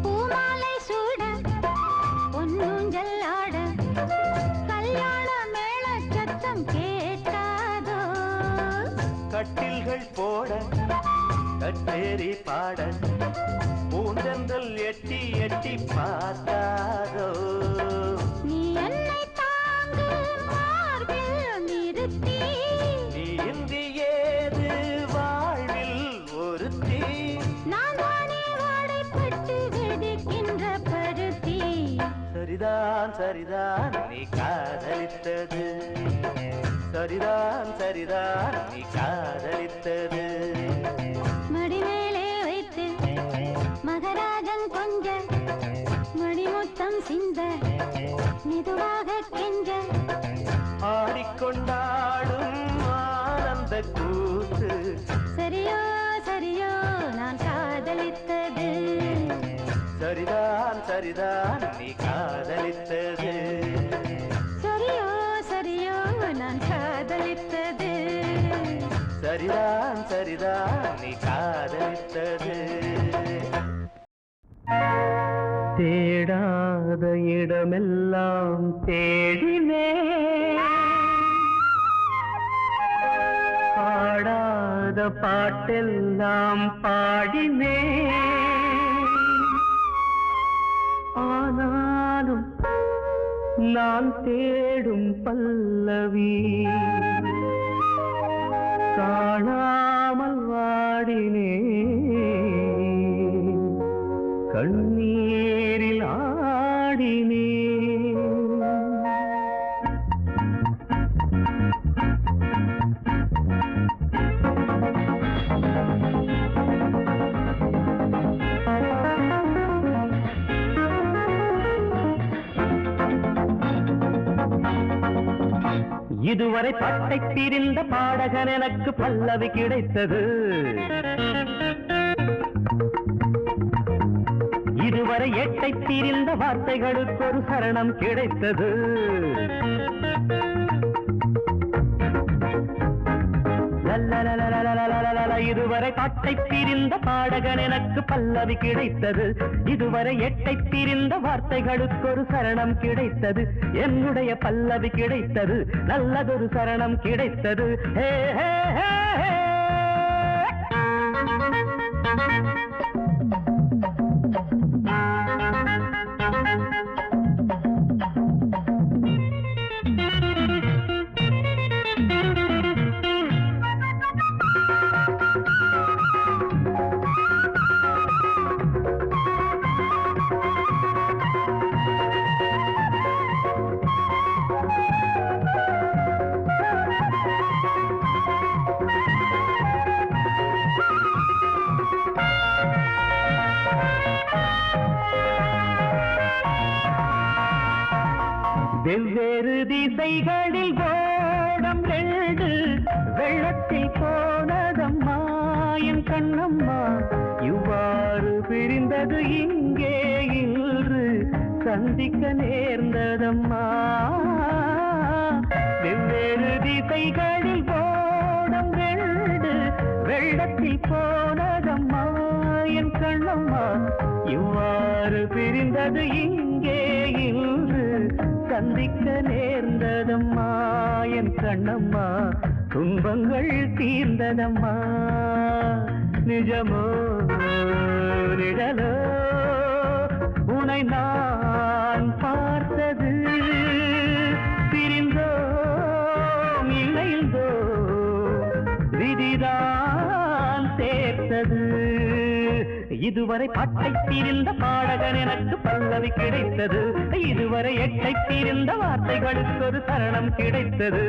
பூமாலை சூட பொன்னூஞ்சல் ஆட கல்யாண மேள சத்தம் கேட்டாதோ, கட்டில்கள் போட கட்டேரி பாட பூந்தென்றல் எட்டி எட்டி பார்த்தாதோ. நீ என்னை தாங்கு மார்பில் நிறுத்தி, நீ இன்றி ஏது வாழ்வில் ஒருத்தி. நான் தானே வாடைப்பட்டு வெடிக்கின்ற பருத்தி. சரிதான் சரிதான் நீ காதலித்தது, சரிதான் சரிதான் நீ காதலித்தது. மடிமேலே வைத்து மகராஜன் கொஞ்ச மணிமுத்தம் சிந்த மெதுவாக கெஞ்ச ஆடிக்கொண்டாடும் ஆனந்த கூத்து. சரியோ சரியோ நான் காதலித்தது, சரிதான் சரிதான் நீ காதலித்தது. சரியோ சரியோ நான் காதலித்தது. சரிதான் சரிதான் நீ காதலித்தது. தேடாத இடமெல்லாம் தேடினே, பாடாத பாட்டெல்லாம் பாடினே, ஆனாலும் நான் தேடும் பல்லவி காணாமல் வாடினே, கண்ணீரில் ஆடினே. இதுவரை பாட்டை பிரிந்த பாடகன் எனக்கு பல்லவி கிடைத்தது, இதுவரை எட்டை பிரிந்த வார்த்தைகளுக்கு ஒரு சரணம் கிடைத்தது. இதுவரை பாட்டை பிரிந்த பாடகன் எனக்கு பல்லவி கிடைத்தது, இதுவரை எட்டை பிரிந்த வார்த்தைகளுக்கு ஒரு சரணம் கிடைத்தது. என்னுடைய பல்லவி கிடைத்தது, நல்லதொரு சரணம் கிடைத்தது. ஹே ஹே ஹே ஹே. வெவ்வேறு திசைகளில் ஓடம் ரெண்டு வெள்ளத்தில் போனதம்மா என் கண்ணம்மா, இவ்வாறு பிரிந்தது இங்கே இன்று சந்திக்க நேர்ந்ததம்மா. வெவ்வேறு திசைகளில் ஓடம் ரெண்டு வெள்ளத்தில் போனதம்மா என் கண்ணம்மா, இவ்வாறு பிரிந்தது இங்கே இன்று சந்திக்க நேர்ந்ததம்மா என் கண்ணம்மா, துன்பங்கள் நிஜமோ நிழலோ உன்னை நான் பார்த்தது பிரிந்தோம் இணைந்தோ விதிதான் சேர்த்தது. இதுவரை பாட்டை தீர்ந்த பாடகன் எனக்கு பல்லவி கிடைத்தது. இதுவரை எட்டை தீர்ந்த வார்த்தைகளுக்கு ஒரு சரணம் கிடைத்தது.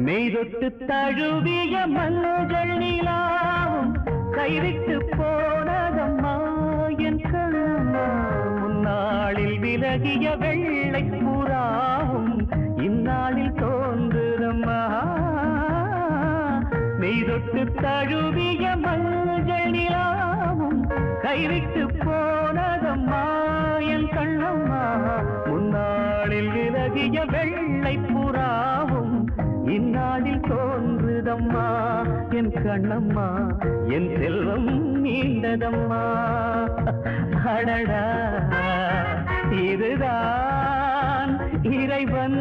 மெய்தொட்டு தழுவிய மஞ்சள் நிலாவும் கைவிட்டு போனதம்மா என் கண்ணம்மா. முன்னாளில் விலகிய வெள்ளை புறாவும் இந்நாளில் தோன்றுதம்மா. மெய்தொட்டு தழுவிய மஞ்சள் நிலாவும் கைவிட்டு போனதம்மா என் கண்ணம்மா. முன்னாளில் விலகிய வெள்ளை புறாவும் இந்நாளில் தோன்றுதம்மா என் கண்ணம்மா. என் செல்வம் நீண்டதம்மா. அடடா இதுதான் இறைவன்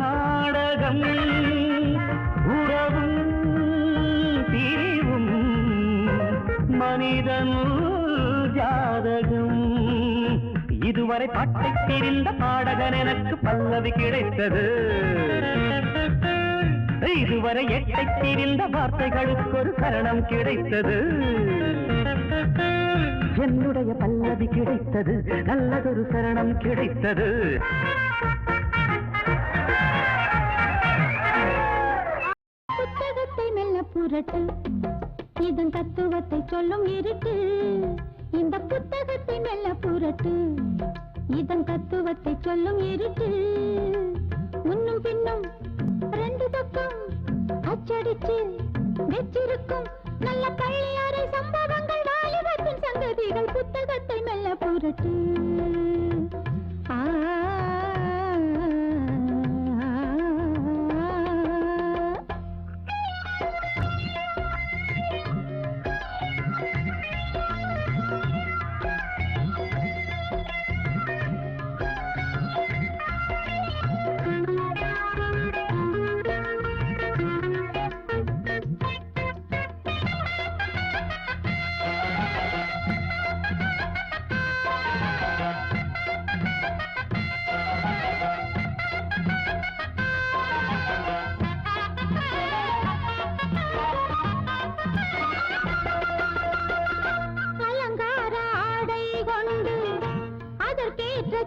நாடகம். உறவும் பிரிவும் மனிதன் ஜாதகம். இதுவரை பாட்டை தெரிந்த பாடகன் எனக்கு பல்லவி கிடைத்தது. இதுவரை எட்டை தெரிந்த வார்த்தைகளுக்கு ஒரு சரணம் கிடைத்தது. என்னுடைய பல்லவி கிடைத்தது. நல்லதொரு சரணம் கிடைத்தது. புத்தகத்தை மெல்ல புரட்டு, இதன் தத்துவத்தை சொல்லும் இருட்டு. இந்த புத்தகத்தை மெல்ல புரட்டு, இதன் தத்துவத்தை சொல்லும் இருட்டு. முன்னும் பின்னும் ரெண்டு பக்கம் அச்சடிச்சு வெச்சிருக்கும் நல்ல பள்ளியாரை சம்பவங்கள், வாலிபத்தின் சங்கதிகள். புத்தகத்தை மெல்ல புரட்டு.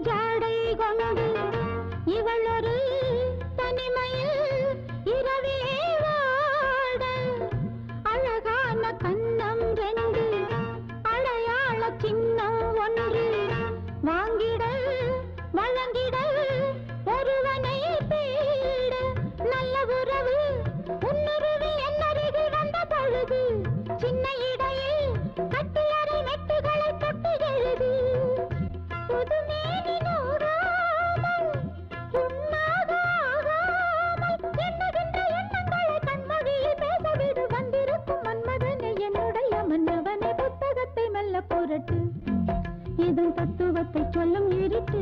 ஜாடை கொண்டு இவள் ஒரு தனிமையில் இரவிலே வாட, அழகான கண்ணம் ரெண்டு அடையாள சின்னம் ஒன்று வாங்கிட வழங்கிட ஒருவனை தேட. நல்ல உறவு உன்னுருவி என்னருகில் வந்த பொழுது சின்ன இடையில் கட்டியறை மெட்டுகளை தொட்டு எழுதி புரட்டு, இதன் தத்துவத்தை சொல்லும் இருட்டு.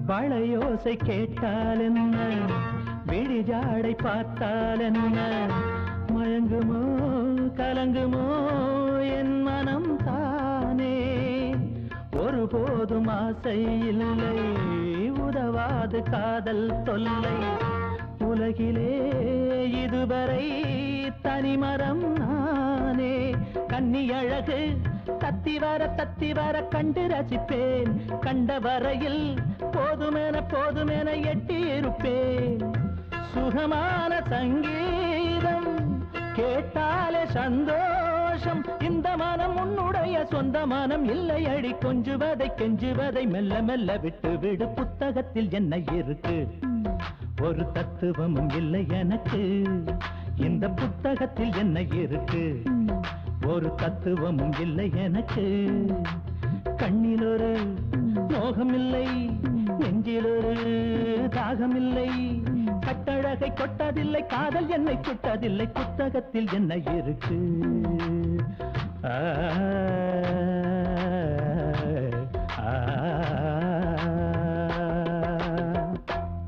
வளையோசை கேட்டால் என்ன, விழிஜாடை பார்த்தால் என்ன, மயங்குமோ கலங்குமோ என் மனம் தானே. ஒருபோதும் ஆசை இல்லை, உதவாது காதல் தொல்லை. உலகிலே இதுவரை தனிமரம் நானே. கன்னி அழகு தத்தி வர கண்டு ரசிப்பேன் கண்ட வரையில் போதுமென எட்டி இருப்பேன் சுகமான சங்கீதம் கேட்டாலே சந்தோஷம் இந்த மனம் உன்னுடைய சொந்த மனம் இல்லை அடி கெஞ்சுவதை மெல்ல மெல்ல விட்டு விடு புத்தகத்தில் என்ன இருக்கு ஒரு தத்துவமும் இல்லை எனக்கு இந்த புத்தகத்தில் என்ன இருக்கு ஒரு தத்துவமும் இல்லை எனக்கு கண்ணில் ஒரு மோகம் இல்லை நெஞ்சில் ஒரு தாகம் இல்லை கட்டழகை கொட்டதில்லை காதல் என்னை சுட்டதில்லை புத்தகத்தில் என்ன இருக்கு